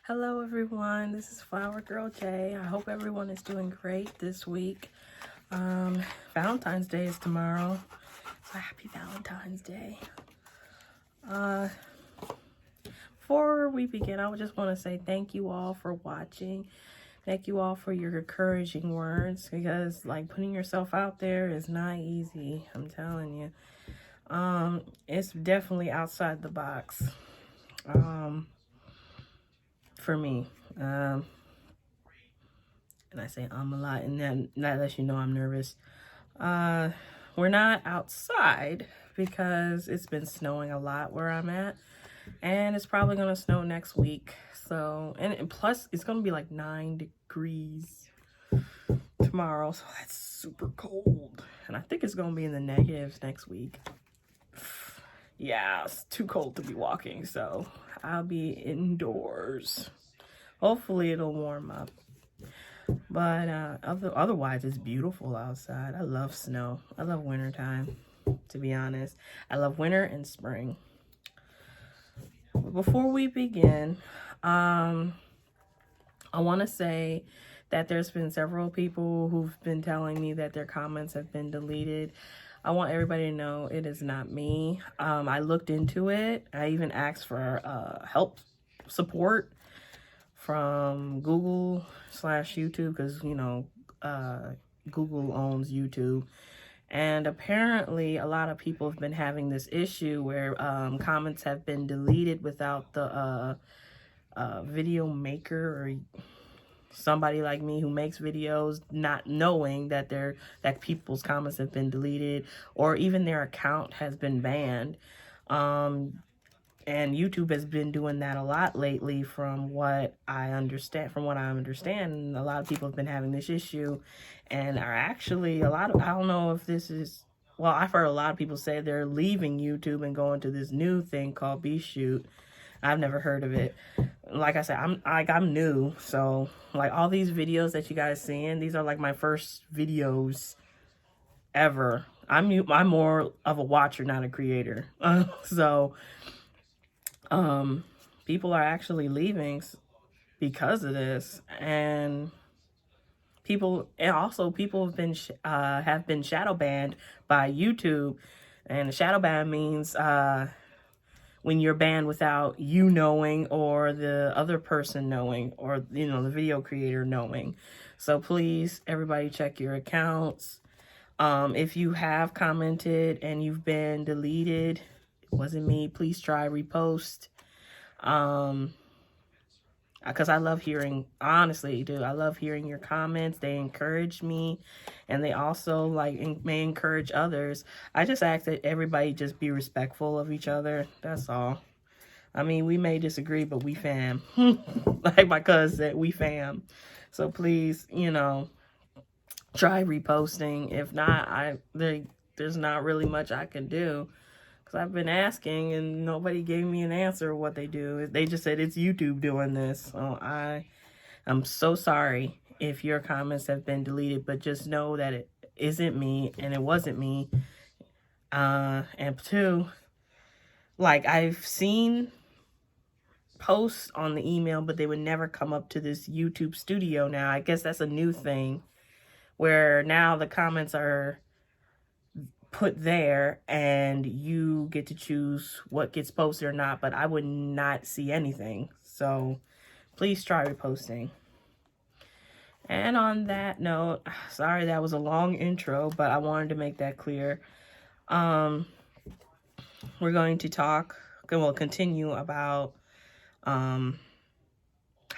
Hello everyone, this is Flower Girl J. I hope everyone is doing great this week. Valentine's Day is tomorrow, so happy Valentine's Day. Before we begin, I would just want to say thank you all for watching. Thank you all for your encouraging words, because like putting yourself out there is not easy, I'm telling you. It's definitely outside the box. For me. And I say a lot, and that lets you know I'm nervous. We're not outside because it's been snowing a lot where I'm at, and it's probably gonna snow next week. So, and plus it's gonna be like 9 degrees tomorrow, so that's super cold. And I think it's gonna be in the negatives next week. Yeah, it's too cold to be walking, so I'll be indoors. Hopefully it'll warm up. But otherwise, it's beautiful outside. I love snow. I love wintertime, to be honest. I love winter and spring. Before we begin, I want to say that there's been several people who've been telling me that their comments have been deleted. I want everybody to know it is not me. I looked into it. I even asked for help support from Google/YouTube, because Google owns YouTube, and apparently a lot of people have been having this issue where comments have been deleted without the video maker or somebody like me who makes videos not knowing that people's comments have been deleted, or even their account has been banned. And YouTube has been doing that a lot lately, from what I understand. And a lot of people have been having this issue, and are actually I don't know if this is, well, I've heard a lot of people say they're leaving YouTube and going to this new thing called BeShoot. I've never heard of it. Like I said, I'm new, so like all these videos that you guys seeing, these are like my first videos ever. I'm more of a watcher, not a creator. So people are actually leaving because of this, and people have been shadow banned by YouTube. And shadow ban means when you're banned without you knowing, or the other person knowing, or the video creator knowing. So please, everybody, check your accounts. If you have commented and you've been deleted, it wasn't me, please try repost. Because I love hearing, honestly, dude, I love hearing your comments. They encourage me, and they also may encourage others. I just ask that everybody just be respectful of each other. That's all. I mean, we may disagree, but we fam. Like my cousin said, we fam. So please, try reposting. If not, there's not really much I can do, because I've been asking and nobody gave me an answer of what they do. They just said it's YouTube doing this. So I'm so sorry if your comments have been deleted, but just know that it isn't me, and it wasn't me. And two, like, I've seen posts on the email, but they would never come up to this YouTube studio now. I guess that's a new thing, where now the comments are put there and you get to choose what gets posted or not, but I would not see anything. So please try reposting. And on that note, sorry that was a long intro, but I wanted to make that clear. We're going to continue about how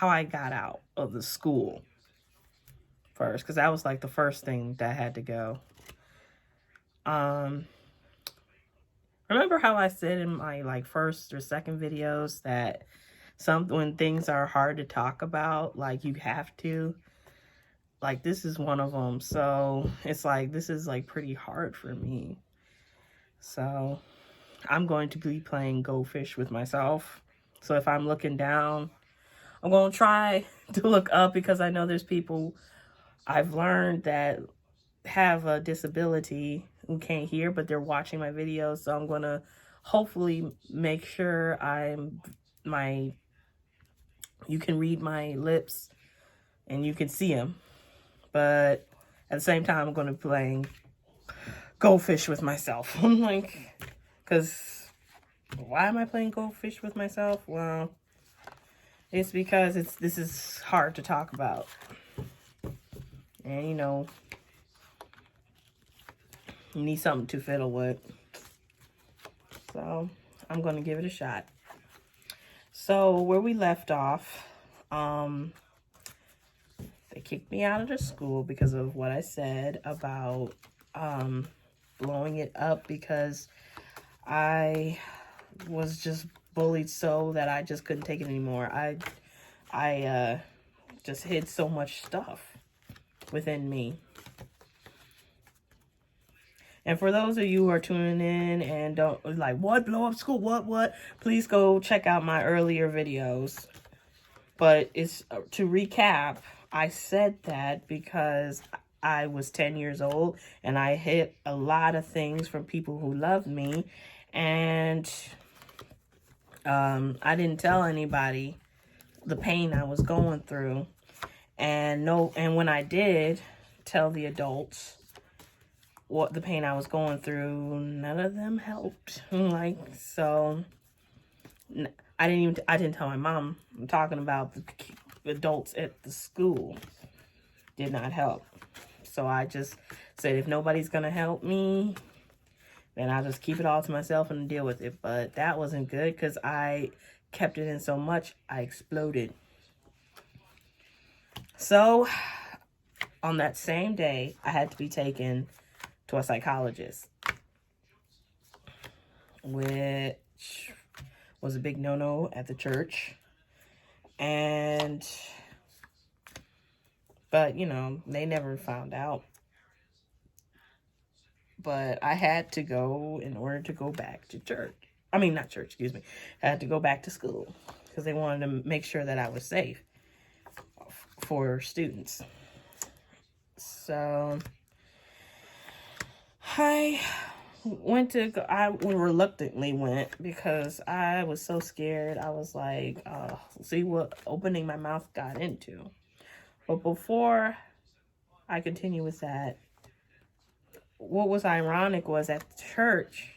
I got out of the school first, because that was like the first thing that had to go. Remember how I said in my first or second videos that when things are hard to talk about, you have to, this is one of them. So it's this is pretty hard for me. So I'm going to be playing Go Fish with myself. So if I'm looking down, I'm going to try to look up, because I know there's people I've learned that have a disability who can't hear, but they're watching my videos. So I'm going to hopefully make sure my You can read my lips and you can see them. But at the same time, I'm going to be playing goldfish with myself. I'm like, because why am I playing goldfish with myself? Well, it's because this is hard to talk about. And, you know, you need something to fiddle with. So, I'm going to give it a shot. So, where we left off, they kicked me out of the school because of what I said about blowing it up, because I was just bullied so that I just couldn't take it anymore. I just hid so much stuff within me. And for those of you who are tuning in and don't like, what, blow up school, what, please go check out my earlier videos. But it's to recap, I said that because I was 10 years old and I hid a lot of things from people who loved me, and I didn't tell anybody the pain I was going through. And when I did tell the adults what the pain I was going through, none of them helped. Like, so I didn't tell my mom. I'm talking about the adults at the school. Did not help. So I just said, if nobody's gonna help me, then I'll just keep it all to myself and deal with it. But that wasn't good, because I kept it in so much, I exploded. So on that same day, I had to be taken to a psychologist, which was a big no-no at the church. But you know, they never found out. But I had to go in order to go back to church. I mean, not church, excuse me. I had to go back to school because they wanted to make sure that I was safe for students. So I reluctantly went because I was so scared. I was like, see what opening my mouth got into. But before I continue with that, what was ironic was at church,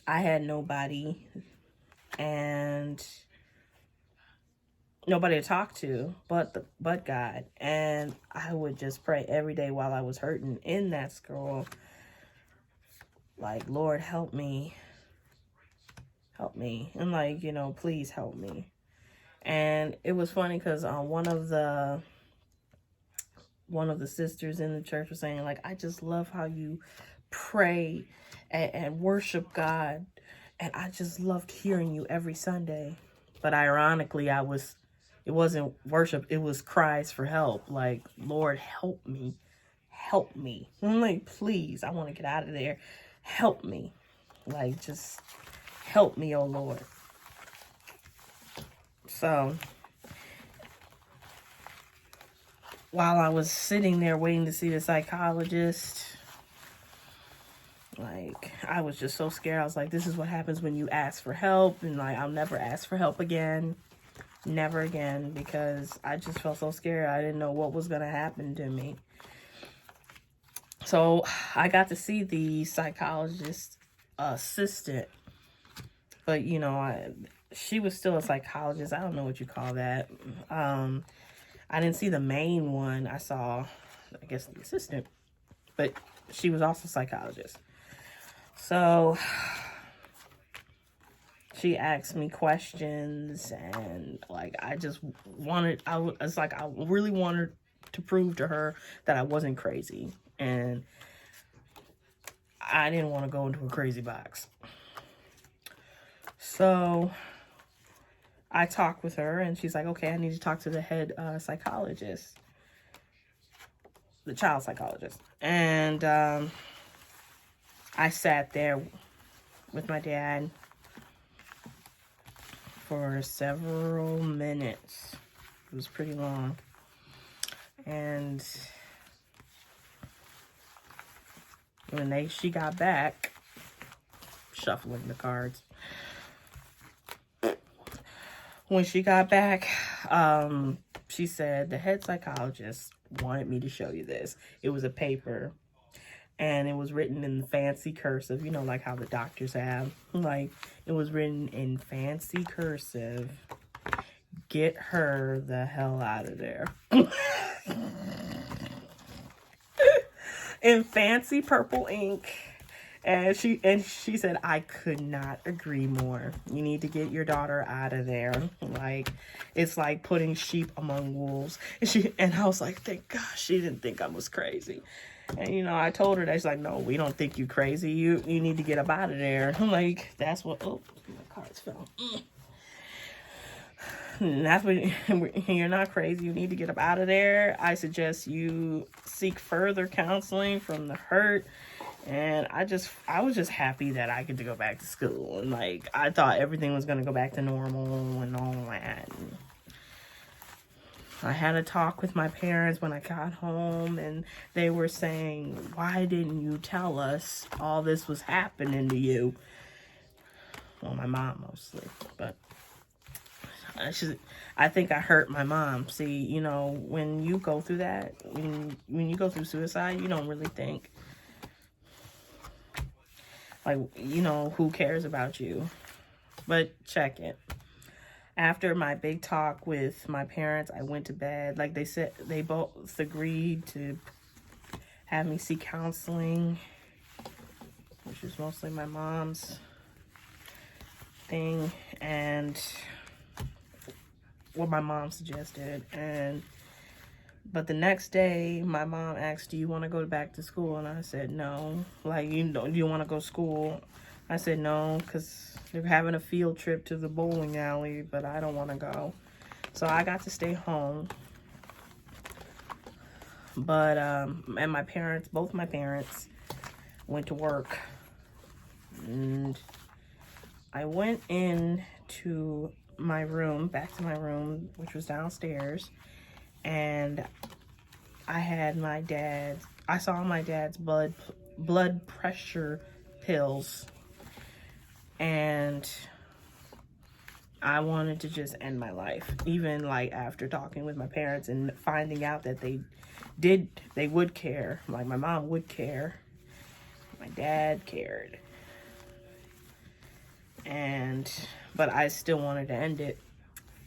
I had nobody and nobody to talk to but God. And I would just pray every day while I was hurting in that school, like, Lord, help me. Help me. And like, you know, please help me. And it was funny because one of the sisters in the church was saying, like, I just love how you pray and worship God. And I just loved hearing you every Sunday. But ironically, it wasn't worship. It was cries for help. Like, Lord, help me. Help me. I'm like, please, I want to get out of there. Help me. Like, just help me, oh Lord. So while I was sitting there waiting to see the psychologist, like, I was just so scared. I was like, this is what happens when you ask for help. And like, I'll never ask for help again. Never again. Because I just felt so scared. I didn't know what was going to happen to me. So I got to see the psychologist assistant. But, you know, she was still a psychologist. I don't know what you call that. I didn't see the main one. I saw, I guess, the assistant. But she was also a psychologist. So she asked me questions, and like, I really wanted to prove to her that I wasn't crazy, and I didn't want to go into a crazy box. So I talked with her, and she's like, okay, I need to talk to the head psychologist, the child psychologist. And I sat there with my dad for several minutes. It was pretty long. And when she got back, shuffling the cards. when she got back, she said the head psychologist wanted me to show you this. It was a paper, and it was written in fancy cursive, like how the doctors have. Like, it was written in fancy cursive. Get her the hell out of there. In fancy purple ink. And she said, I could not agree more. You need to get your daughter out of there. Like, it's like putting sheep among wolves. And I was like, thank God she didn't think I was crazy. And, I told her that. She's like, no, we don't think you crazy. You need to get up out of there. I'm like, that's what, oh, my cards fell. That's what, you're not crazy. You need to get up out of there. I suggest you seek further counseling from the hurt. And I was just happy that I get to go back to school. And, like, I thought everything was going to go back to normal and all that. And I had a talk with my parents when I got home, and they were saying, why didn't you tell us all this was happening to you? Well, my mom mostly, but I think I hurt my mom. See, when you go through that, when you go through suicide, you don't really think, like, who cares about you? But check it. After my big talk with my parents, I went to bed. Like they said, they both agreed to have me seek counseling, which is mostly my mom's thing, and what my mom suggested. But the next day, my mom asked, do you want to go back to school? And I said, no. Like, do you want to go to school? I said, no, because they're having a field trip to the bowling alley, but I don't want to go. So I got to stay home. But, and both my parents went to work. And I went into my room, back to my room, which was downstairs. And I saw my dad's blood pressure pills, and I wanted to just end my life. Even, like, after talking with my parents and finding out that they would care. Like, my mom would care, my dad cared, but I still wanted to end it.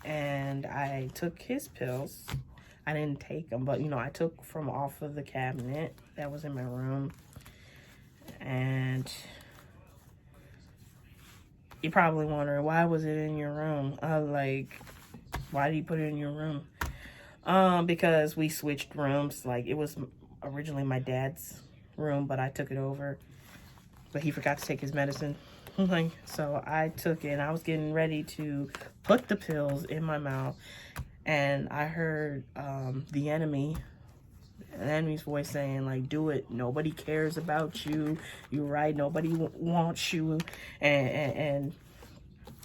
And I took his pills. I didn't take them, but, I took from off of the cabinet that was in my room. And you probably wondering, why was it in your room? Why did you put it in your room? Because we switched rooms. Like, it was originally my dad's room, but I took it over. But he forgot to take his medicine. So I took it, and I was getting ready to put the pills in my mouth. And I heard the enemy's voice saying, like, do it. Nobody cares about you. You're right. Nobody wants you. And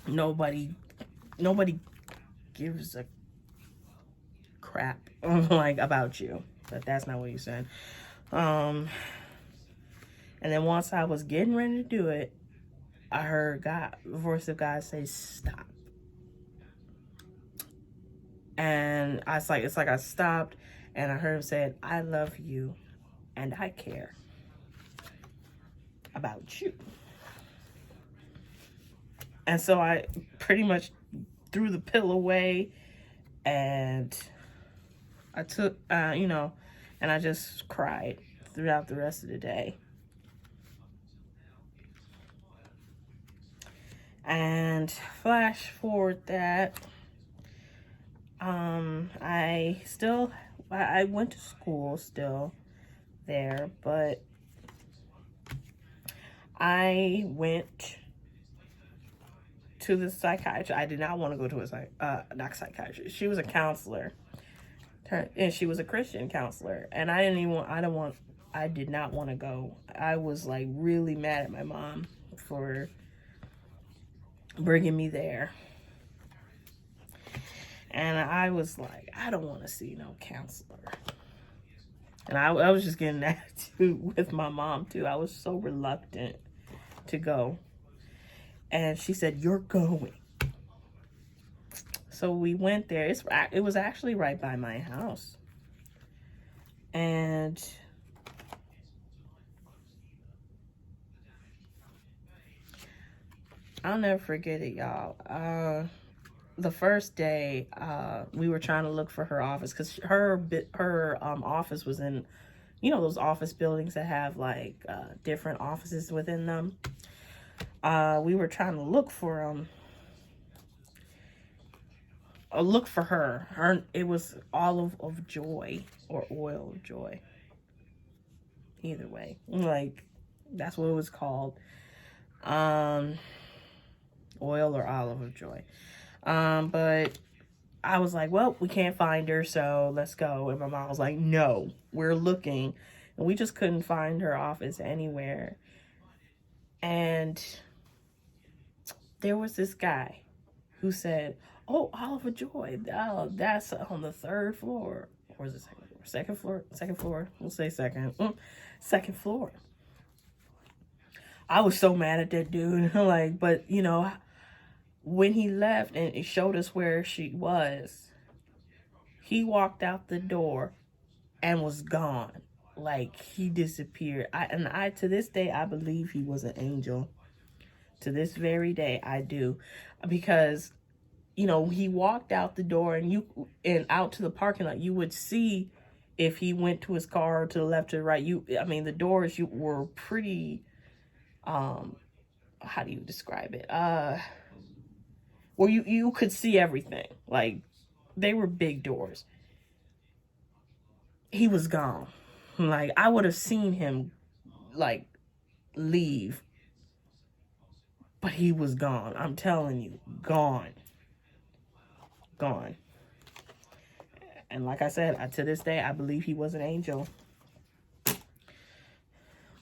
nobody gives a crap, like, about you. But that's not what he said. And then once I was getting ready to do it, I heard the voice of God say, stop. And it's like I stopped, and I heard him say, I love you, and I care about you. And so I pretty much threw the pill away, and I took, and I just cried throughout the rest of the day. And flash forward that, I went to school still there, but I went to the psychiatrist. I did not want to go to not psychiatrist. She was a counselor, and she was a Christian counselor, and I did not want to go. I was, like, really mad at my mom for bringing me there. And I was like, I don't want to see no counselor. And I was just getting that too with my mom too. I was so reluctant to go. And she said, you're going. So we went there. It was actually right by my house. And I'll never forget it, y'all. The first day, we were trying to look for her office, because her office was in, you know, those office buildings that have like different offices within them. We were trying to look for look for her. It was olive of joy or oil of joy. Either way, like that's what it was called. Oil or olive of joy. But I was like, well, we can't find her, so let's go. And my mom was like, no, we're looking. And we just couldn't find her office anywhere. And there was this guy who said, oh, Oliver Joy, oh, that's on the 3rd floor. Or is it second floor? Second floor? Second floor. We'll say second. Second floor. I was so mad at that dude. Like, but, you know, when he left and it showed us where she was, he walked out the door and was gone. Like, he disappeared. I to this day, I believe he was an angel. To this very day, I do. Because, you know, he walked out the door and out to the parking lot. You would see if he went to his car to the left or the right. I mean, the doors were pretty, how do you describe it? Where you could see everything. Like, they were big doors. He was gone. Like, I would have seen him, like, leave. But he was gone. I'm telling you, gone. Gone. And like I said, to this day, I believe he was an angel.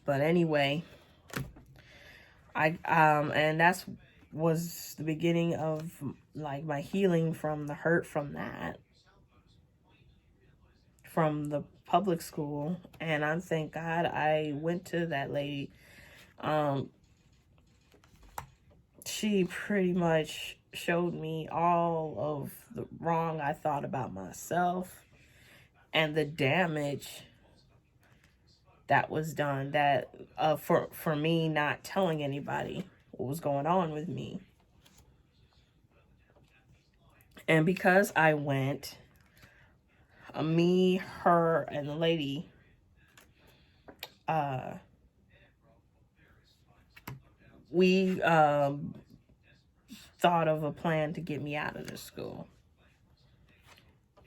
But anyway, and that's was the beginning of like my healing from the hurt from that, from the public school. And I thank God I went to that lady. She pretty much showed me all of the wrong I thought about myself and the damage that was done, that for me not telling anybody what was going on with me. And because I went, me, her, and the lady, we thought of a plan to get me out of the school.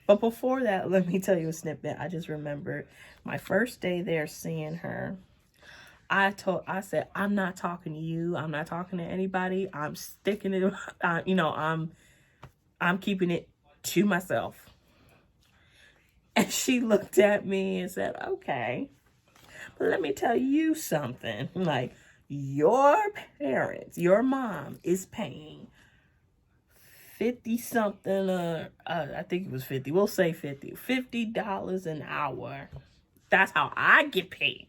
But before that, let me tell you a snippet. I just remembered my first day there seeing her. I said, I'm not talking to you. I'm not talking to anybody. I'm sticking it, you know, I'm keeping it to myself. And she looked at me and said, okay, but let me tell you something. Like, your parents, your mom is paying 50 something, I think it was 50. We'll say $50 an hour. That's how I get paid.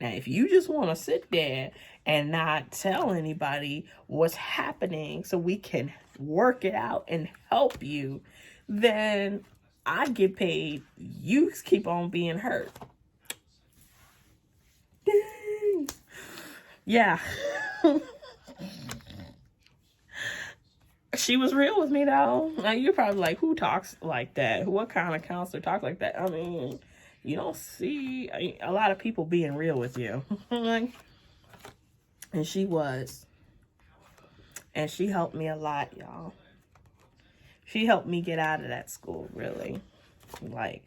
Now, if you just want to sit there and not tell anybody what's happening so we can work it out and help you, then I get paid. You keep on being hurt. Dang. Yeah. She was real with me, though. Now, you're probably like, who talks like that? What kind of counselor talks like that? I mean, you don't see a lot of people being real with you. And she was. And she helped me a lot, y'all. She helped me get out of that school, really. Like,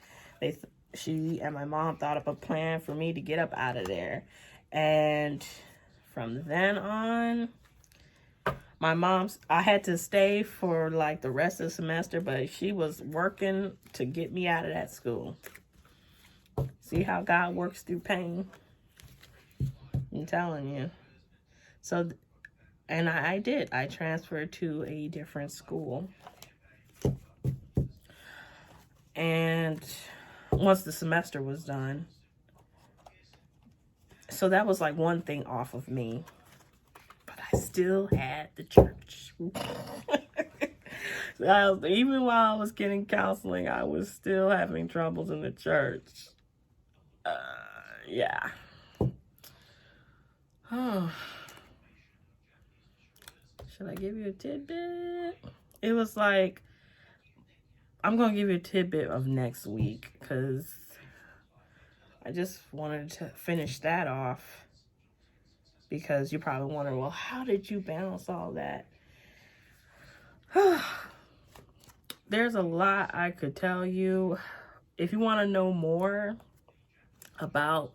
she and my mom thought up a plan for me to get up out of there. And from then on, I had to stay for like the rest of the semester, but she was working to get me out of that school. See how God works through pain? I'm telling you. So, and I did. I transferred to a different school. And once the semester was done, so that was like one thing off of me. But I still had the church. Even while I was getting counseling, I was still having troubles in the church. Yeah. Oh. Should I give you a tidbit? It was like, I'm going to give you a tidbit of next week because I just wanted to finish that off. Because you probably wonder, well, how did you balance all that? There's a lot I could tell you. If you want to know more about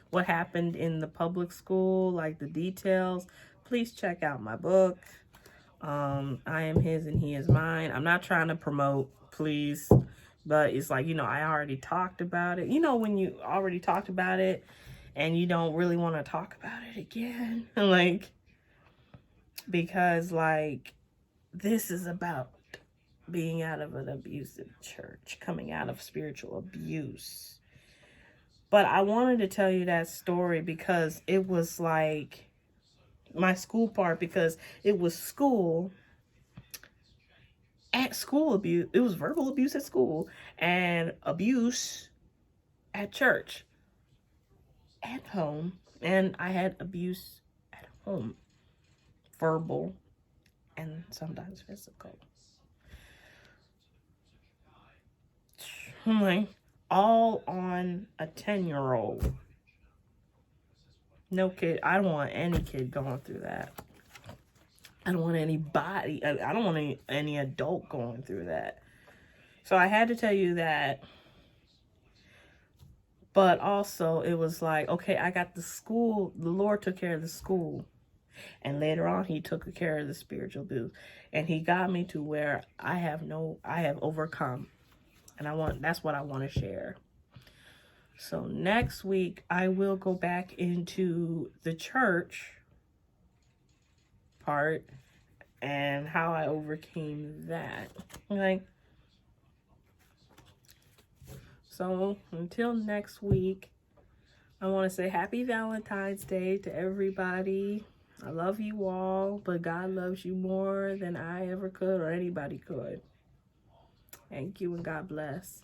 what happened in the public school, like the details, please check out my book. I am his and he is mine. I'm not trying to promote, please, but it's like, I already talked about it. When you already talked about it and you don't really want to talk about it again, because this is about being out of an abusive church, coming out of spiritual abuse. But I wanted to tell you that story because it was like my school part, because it was school abuse. It was verbal abuse at school and abuse at church, at home. And I had abuse at home, verbal and sometimes physical. All on a 10-year-old. No kid. I don't want any kid going through that. I don't want anybody. I don't want any adult going through that. So I had to tell you that. But also, it was like, okay, I got the school. The Lord took care of the school. And later on, he took care of the spiritual abuse. And he got me to where I have overcome. And that's what I want to share. So next week, I will go back into the church part and how I overcame that. So until next week, I want to say happy Valentine's Day to everybody. I love you all, but God loves you more than I ever could or anybody could. Thank you and God bless.